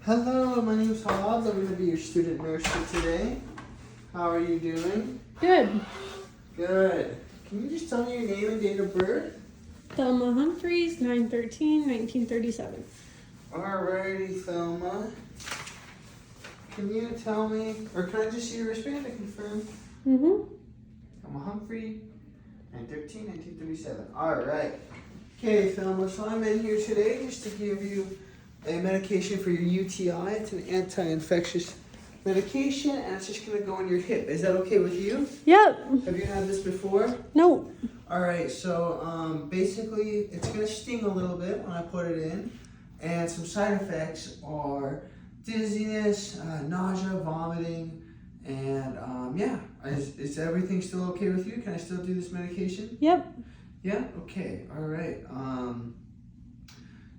Hello, my name is Hobbs. I'm going to be your student nurse for today. How are you doing? Good. Good. Can you just tell me your name and date of birth? Thelma Humphreys, 9/13/1937. Alrighty, Thelma. Can you tell me, or can I just see your wristband to confirm? Thelma Humphrey, 9/13/1937. Alright. Okay, Thelma, so I'm in here today just to give you a medication for your UTI. It's an anti-infectious medication, and it's just going to go in your hip. Is that okay with you? Yep. Have you had this before? No. Alright, so basically it's going to sting a little bit when I put it in, and some side effects are dizziness, nausea, vomiting, and yeah. Is everything still okay with you? Can I still do this medication? Yep. Yeah? Okay, alright.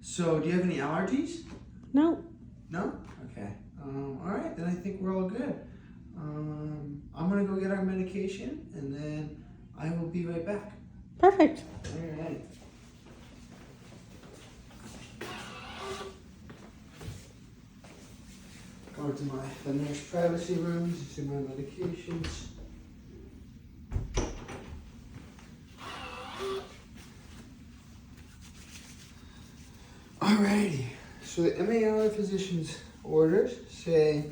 So do you have any allergies? No. No? Okay. Alright, then I think we're all good. I'm going to go get our medication, and then I will be right back. Perfect. Alright. Go to the nurse privacy rooms, see my medications. Alrighty. So the MAR physician's orders say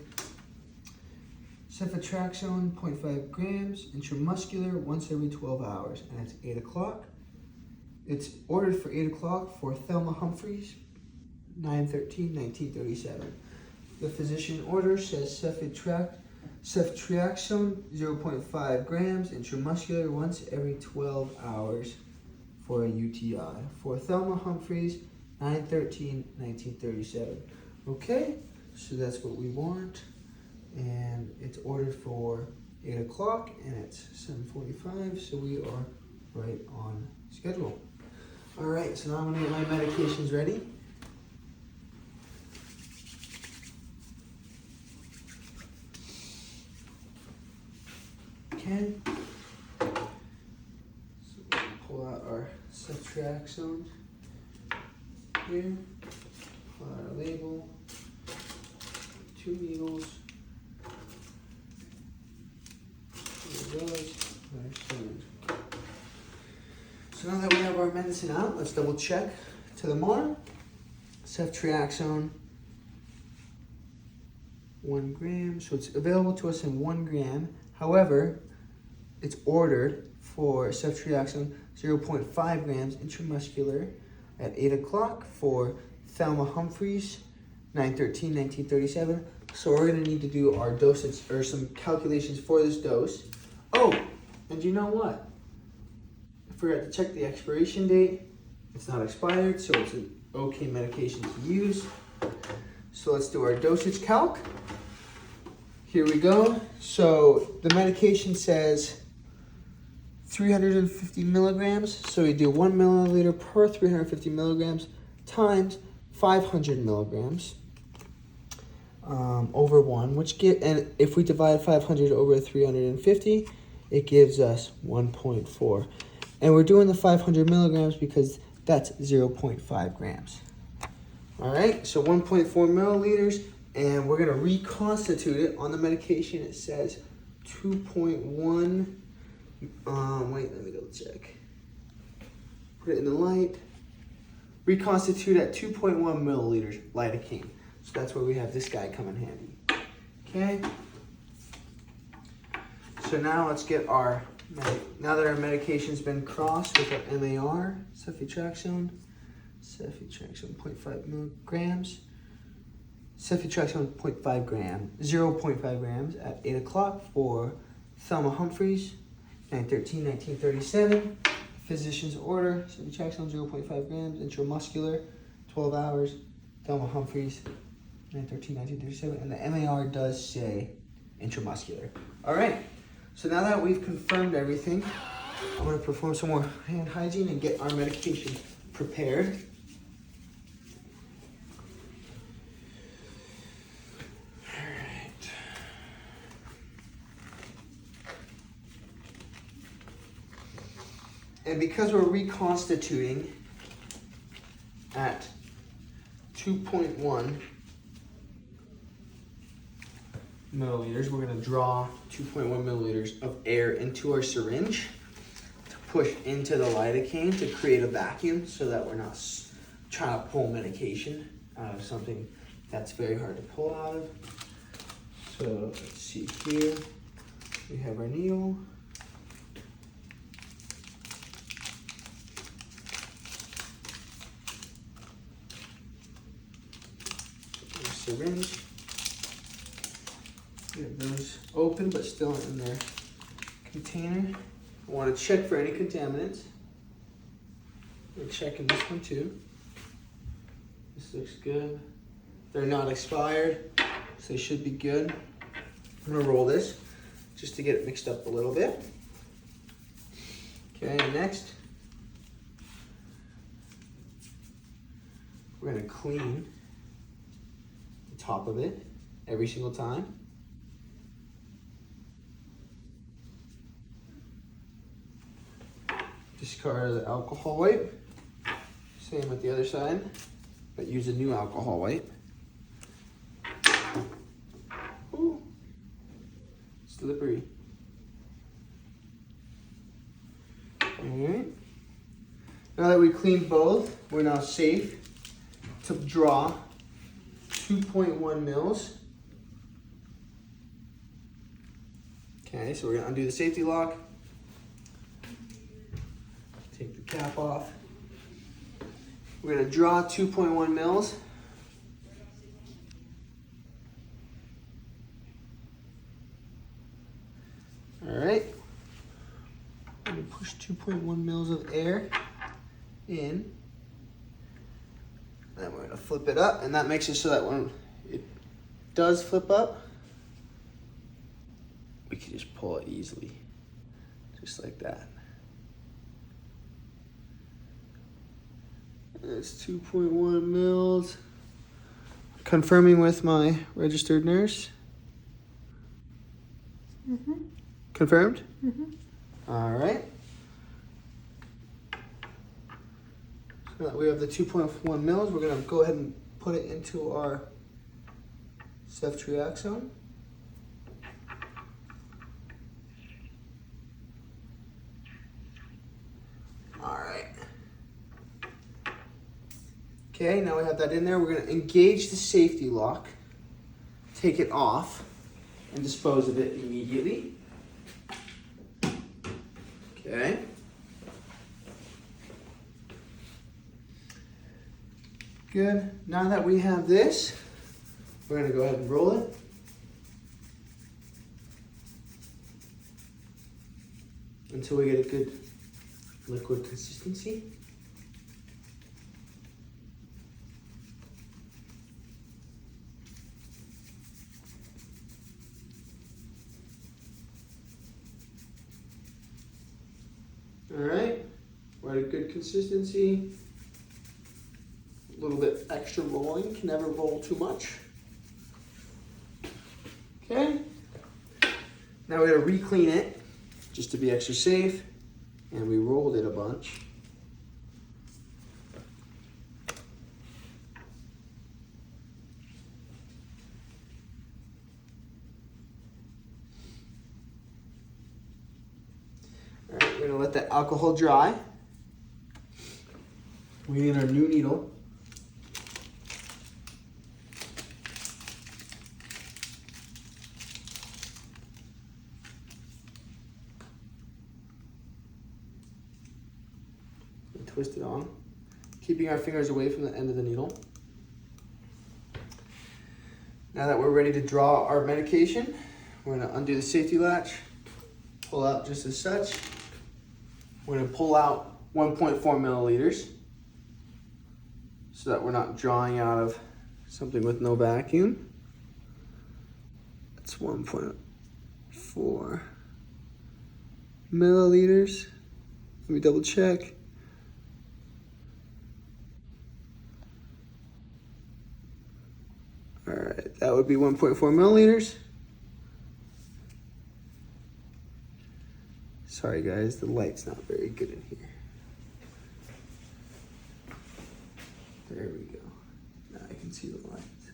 ceftriaxone 0.5 grams intramuscular once every 12 hours, and it's 8 o'clock. It's ordered for 8 o'clock for Thelma Humphreys, 9/13/1937. The physician order says ceftriaxone 0.5 grams intramuscular once every 12 hours for a UTI. For Thelma Humphreys, 9/13/1937. Okay, so that's what we want. And it's ordered for 8 o'clock, and it's 7:45, so we are right on schedule. All right, so now I'm gonna get my medications ready. Okay. So we'll pull out our ceftriaxone here. Pull out our label. 2 needles. So now that we have our medicine out, let's double check to the mark. Ceftriaxone, 1 gram. So it's available to us in 1 gram. However, it's ordered for ceftriaxone 0.5 grams intramuscular at 8 o'clock for Thelma Humphreys, 9/13/1937. So we're going to need to do our dosage, or some calculations for this dose. Oh, and you know what? I forgot to check the expiration date. It's not expired, so it's an okay medication to use. So let's do our dosage calc. Here we go. So the medication says 350 milligrams. So we do 1 milliliter per 350 milligrams times 500 milligrams. Over 1, and if we divide 500 over 350, it gives us 1.4. And we're doing the 500 milligrams because that's 0.5 grams. All right, so 1.4 milliliters, and we're gonna reconstitute it. On the medication, it says 2.1, wait, let me double check. Put it in the light. Reconstitute at 2.1 milliliters lidocaine. So that's where we have this guy come in handy. Okay. So now let's get our, now that our medication's been crossed with our MAR, ceftriaxone 0.5 milligrams, ceftriaxone 0.5 grams at 8 o'clock for Thelma Humphreys, 9/13/1937. Physician's order, ceftriaxone 0.5 grams intramuscular, 12 hours, Thelma Humphreys, 9/13/1937, and the MAR does say intramuscular. All right, so now that we've confirmed everything, I'm going to perform some more hand hygiene and get our medication prepared. All right. And because we're reconstituting at 2.1 milliliters. We're gonna draw 2.1 milliliters of air into our syringe to push into the lidocaine to create a vacuum so that we're not trying to pull medication out of something that's very hard to pull out of. So let's see here. We have our needle. Our syringe. We have those open but still in their container. I want to check for any contaminants. We're checking this one too. This looks good. They're not expired, so they should be good. I'm gonna roll this just to get it mixed up a little bit. Okay, next, we're gonna clean the top of it every single time. Discard the alcohol wipe. Same with the other side, but use a new alcohol wipe. Ooh, slippery. Alright. Now that we cleaned both, we're now safe to draw 2.1 mils. Okay, so we're gonna undo the safety lock. Take the cap off. We're gonna draw 2.1 mils. All right. I'm gonna push 2.1 mils of air in. Then we're gonna flip it up, and that makes it so that when it does flip up, we can just pull it easily, just like that. It's 2.1 mils. Confirming with my registered nurse. Mm-hmm. Confirmed? Mm-hmm. All right. So that we have the 2.1 mils, we're gonna go ahead and put it into our ceftriaxone. All right. Okay, now we have that in there. We're gonna engage the safety lock, take it off, and dispose of it immediately. Okay. Good. Now that we have this, we're gonna go ahead and roll it. Until we get a good liquid consistency. All right, we're at a good consistency. A little bit extra rolling, can never roll too much. Okay, now we're gonna re-clean it just to be extra safe, and we rolled it a bunch. All right, we're gonna let the alcohol dry. We need our new needle. And twist it on, keeping our fingers away from the end of the needle. Now that we're ready to draw our medication, we're gonna undo the safety latch, pull out just as such. We're gonna pull out 1.4 milliliters so that we're not drawing out of something with no vacuum. That's 1.4 milliliters. Let me double check. All right, that would be 1.4 milliliters. Sorry guys, the light's not very good in here. There we go. Now I can see the lights.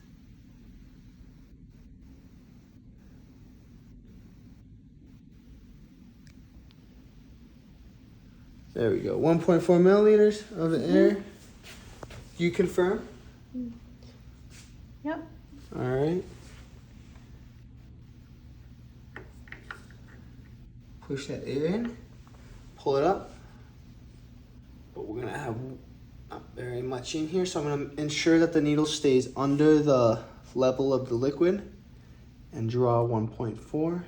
There we go. 1.4 milliliters of the air. You confirm? Yep. All right. Push that air in. Pull it up. But we're gonna have not very much in here, so I'm gonna ensure that the needle stays under the level of the liquid and draw 1.4.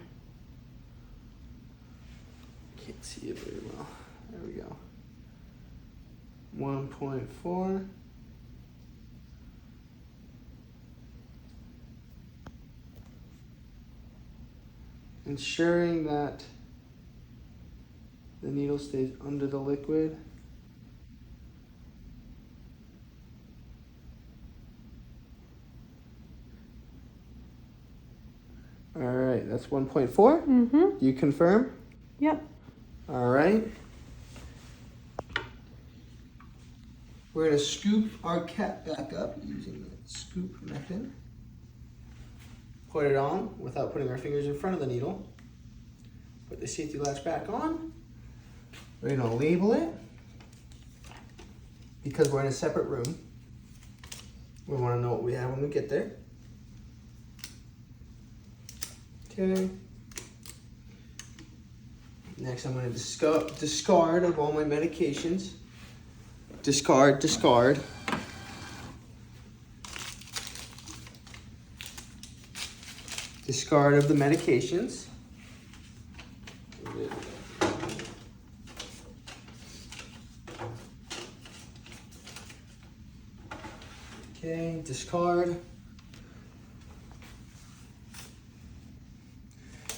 Can't see it very well. There we go. 1.4. Ensuring that the needle stays under the liquid. All right, that's 1.4. Mm-hmm. You confirm? Yep. All right. We're gonna scoop our cap back up using the scoop method. Put it on without putting our fingers in front of the needle. Put the safety latch back on. We're gonna label it. Because we're in a separate room, we wanna know what we have when we get there. Okay. Next, I'm gonna discard of all my medications. Discard. Discard of the medications. Okay, discard.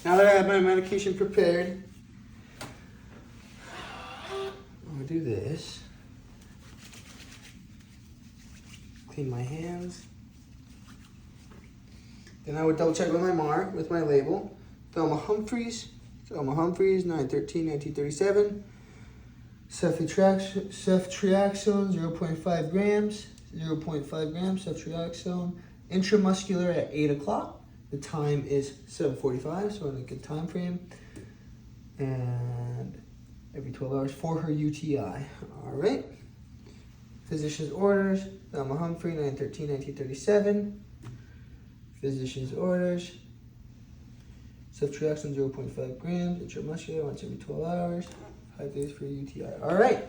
Now that I have my medication prepared, I'm gonna do this. Clean my hands. Then I would double check with my mark, with my label. Thelma Humphreys, 9/13/1937. Ceftriaxone, 0.5 grams. 0.5 grams ceftriaxone. Intramuscular at 8 o'clock. The time is 7:45, so in a good time frame. And every 12 hours for her UTI. All right. Physician's orders. Thelma Humphrey, 9/13/1937. Physician's orders. Ceftriaxone 0.5 grams. Intramuscular once every 12 hours. 5 days for UTI. All right.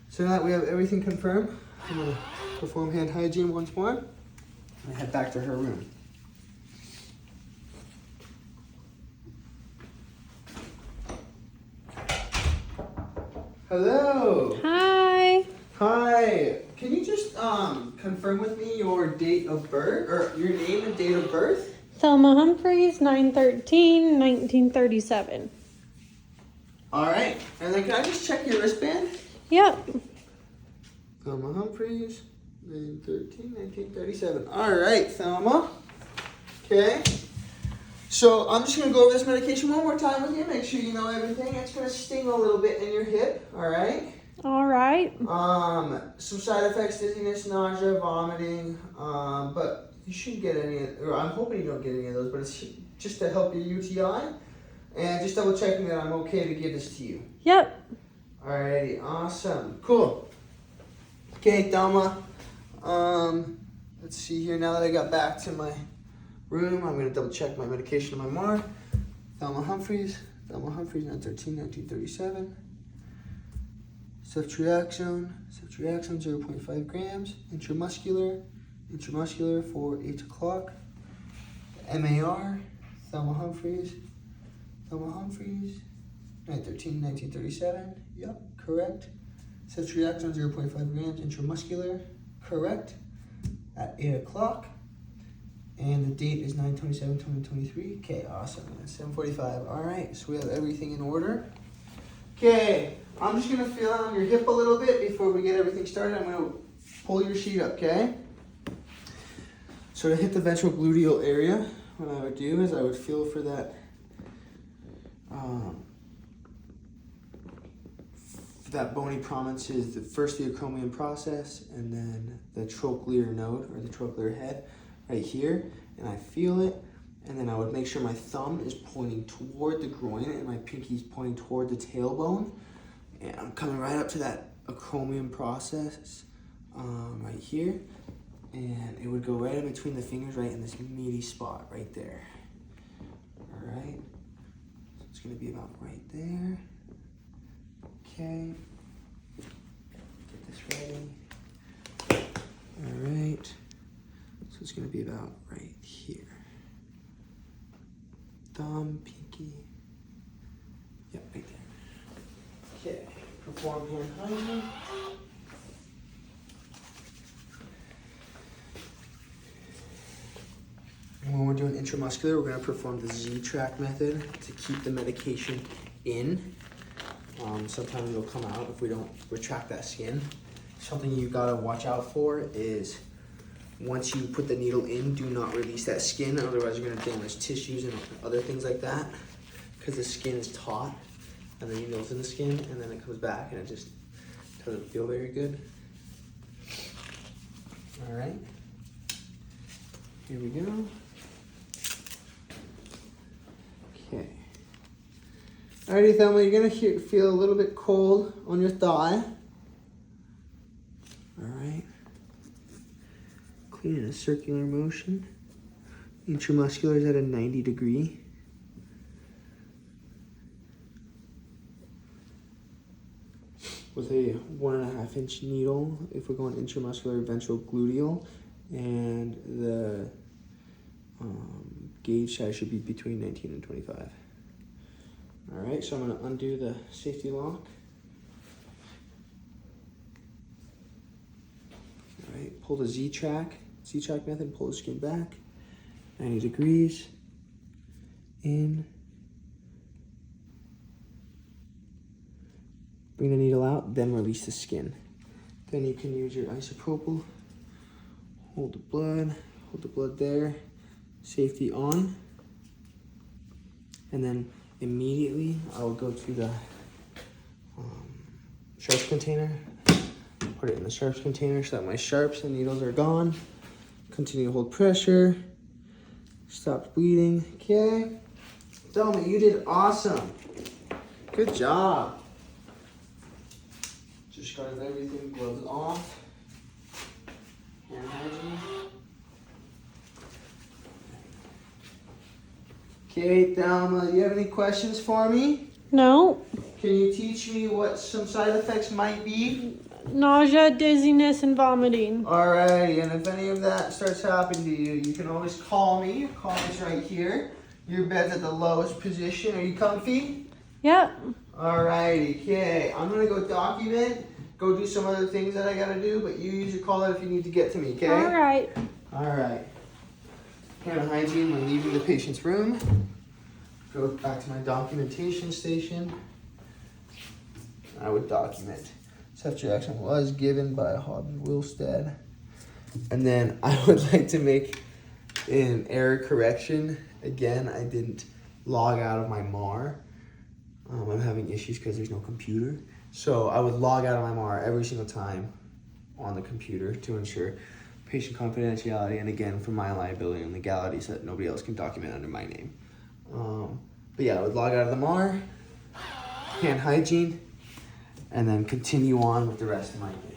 So now that we have everything confirmed, I'm going to perform hand hygiene once more and head back to her room. Hello. Hi. Hi. Can you just confirm with me your date of birth, or your name and date of birth? Thelma Humphreys, 9/13/1937. All right. And then can I just check your wristband? Yep. Thelma Humphreys, 9/13/1937. All right, Thelma. Okay. So I'm just gonna go over this medication one more time with you. Make sure you know everything. It's gonna sting a little bit in your hip. All right. All right. Some side effects: dizziness, nausea, vomiting. But you shouldn't get any. Or I'm hoping you don't get any of those. But it's just to help your UTI, and just double checking that I'm okay to give this to you. Yep. Alrighty, awesome, cool. Okay, Thelma. Let's see here. Now that I got back to my room, I'm gonna double check my medication and my mark. Thelma Humphreys, 9/13/1937. Ceftriaxone 0.5 grams. Intramuscular for 8 o'clock. MAR, Thelma Humphreys, 9/13/1937. Yep, correct. Ceftriaxone 0.5 grams. Intramuscular, correct. At 8 o'clock. And the date is 9/27/2023. Okay, awesome. That's 7:45. All right, so we have everything in order. Okay, I'm just gonna feel on your hip a little bit before we get everything started. I'm gonna pull your sheet up, okay? So to hit the ventral gluteal area, what I would do is I would feel for that bony prominence is first the acromion process and then the trochlear node or the trochlear head right here, and I feel it, and then I would make sure my thumb is pointing toward the groin and my pinky's pointing toward the tailbone, And I'm coming right up to that acromion process right here. And it would go right in between the fingers, right in this meaty spot right there. All right. So it's gonna be about right there. Okay. Get this ready. All right. So it's gonna be about right here. Thumb, pinky. Yep, right there. Okay. Perform hand hygiene. When we're doing intramuscular, we're going to perform the Z-track method to keep the medication in. Sometimes it'll come out if we don't retract that skin. Something you got to watch out for is once you put the needle in, do not release that skin, otherwise you're going to damage tissues and other things like that, because the skin is taut and the needle's in the skin and then it comes back and it just doesn't feel very good. All right, here we go. Okay. Alrighty, Thelma, you're gonna feel a little bit cold on your thigh. Alright. Clean in a circular motion. Intramuscular is at a 90 degree. With a 1.5 inch needle, if we're going intramuscular ventral gluteal, and the gauge size should be between 19 and 25. All right, so I'm gonna undo the safety lock. All right, pull the Z-track method, pull the skin back, 90 degrees, in. Bring the needle out, then release the skin. Then you can use your isopropyl, hold the blood there, safety on, and then immediately I will go to the sharps container, put it in the sharps container so that my sharps and needles are gone. Continue to hold pressure, stop bleeding. Okay, Thelma, you did awesome. Good job. Just got everything, gloves off, hand hygiene. Okay, Thelma, do you have any questions for me? No. Can you teach me what some side effects might be? Nausea, dizziness, and vomiting. Alrighty, and if any of that starts happening to you, you can always call me. Your call is right here. Your bed's at the lowest position. Are you comfy? Yep. Alrighty, okay. I'm gonna go document, go do some other things that I gotta do, but you use your caller if you need to get to me, okay? Alright. Alright. Hand hygiene when leaving the patient's room. Go back to my documentation station. I would document. Septic action was given by Hobbs-Wilstead. And then I would like to make an error correction. Again, I didn't log out of my MAR. I'm having issues because there's no computer. So I would log out of my MAR every single time on the computer to ensure patient confidentiality, and again, for my liability and legality so that nobody else can document under my name. But yeah, I would log out of the MAR, hand hygiene, and then continue on with the rest of my day.